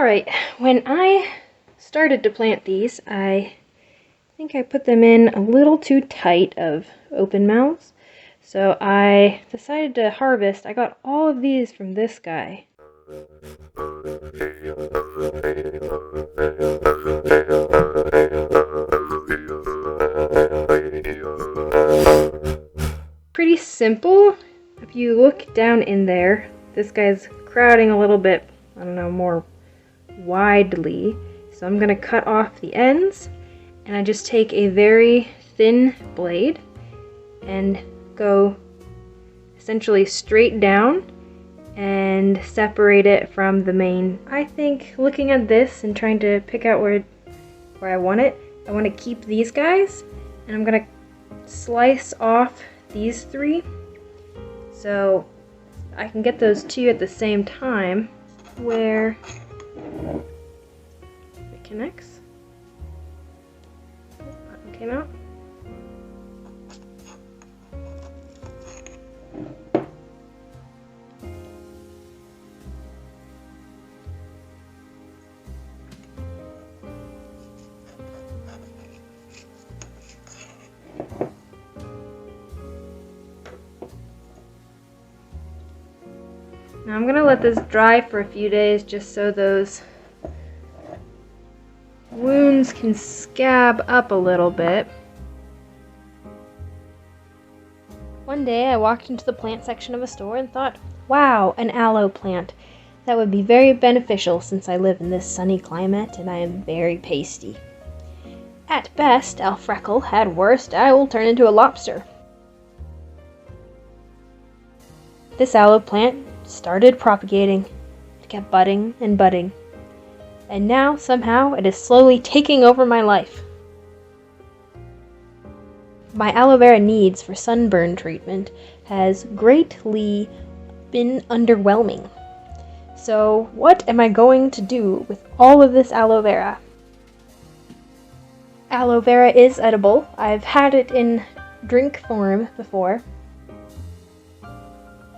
Alright, when I started to plant these, I think I put them in a little too tight of open mouths. So I decided to harvest. I got all of these from this guy. Pretty simple. If you look down in there, this guy's crowding a little bit, I don't know, more widely. So I'm gonna cut off the ends, and I just take a very thin blade and go essentially straight down and separate it from the main. I think looking at this and trying to pick out where I want it, I want to keep these guys, and I'm gonna slice off these three so I can get those two at the same time where it connects. That one came out. Now I'm gonna let this dry for a few days just so those wounds can scab up a little bit. One day I walked into the plant section of a store and thought, wow, an aloe plant. That would be very beneficial since I live in this sunny climate and I am very pasty. At best, I'll freckle. At worst, I will turn into a lobster. This aloe plant started propagating. It kept budding and budding. And now, somehow, it is slowly taking over my life. My aloe vera needs for sunburn treatment has greatly been underwhelming. So, what am I going to do with all of this aloe vera? Aloe vera is edible. I've had it in drink form before.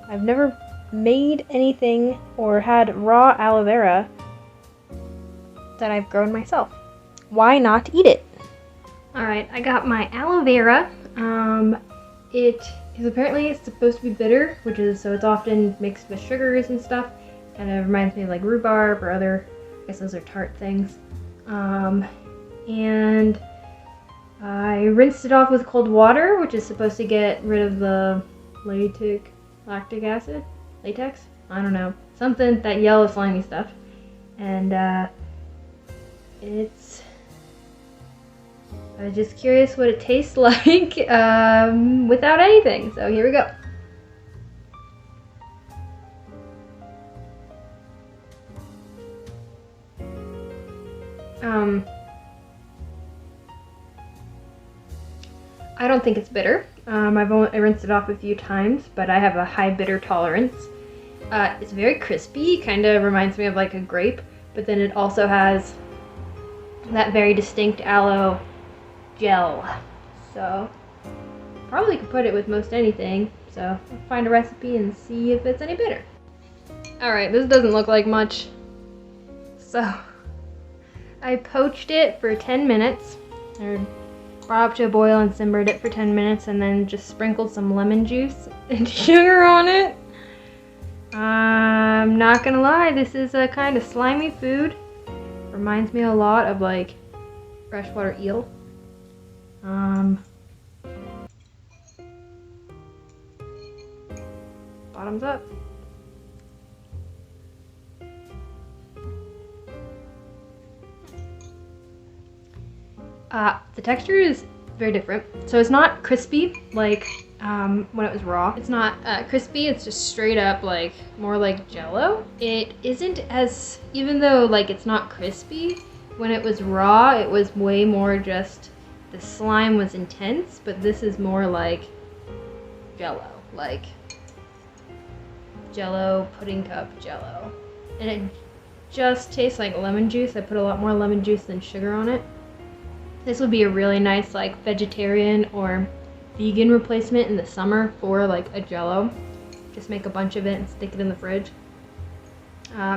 I've never made anything or had raw aloe vera that I've grown myself. Why not eat it? Alright, I got my aloe vera. It is apparently supposed to be bitter, which is, so it's often mixed with sugars and stuff. Kind of reminds me of like rhubarb or other, I guess those are tart things. And I rinsed it off with cold water, which is supposed to get rid of the lactic acid? Latex? I don't know. Something, that yellow slimy stuff. And I was just curious what it tastes like without anything. So here we go. I don't think it's bitter. I rinsed it off a few times, but I have a high bitter tolerance. It's very crispy, kind of reminds me of like a grape, but then it also has that very distinct aloe gel. So probably could put it with most anything. So I'll find a recipe and see if it's any better. Alright, this doesn't look like much. So I poached it for 10 minutes, or brought up to a boil and simmered it for 10 minutes, and then just sprinkled some lemon juice and sugar on it. I'm not gonna lie, this is a kind of slimy food. Reminds me a lot of like freshwater eel. Bottoms up. The texture is very different. So it's not crispy like when it was raw. It's not crispy, it's just straight up like more like jello. It isn't as, even though like it's not crispy, when it was raw it was way more just, the slime was intense, but this is more like jello. Like jello, pudding cup jello. And it just tastes like lemon juice. I put a lot more lemon juice than sugar on it. This would be a really nice like vegetarian or vegan replacement in the summer for like a jello. Just make a bunch of it and stick it in the fridge.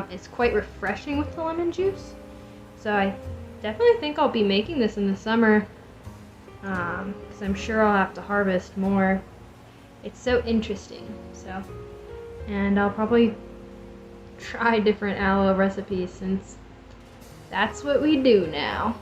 It's quite refreshing with the lemon juice. So I definitely think I'll be making this in the summer, because I'm sure I'll have to harvest more. It's so interesting. So, and I'll probably try different aloe recipes since that's what we do now.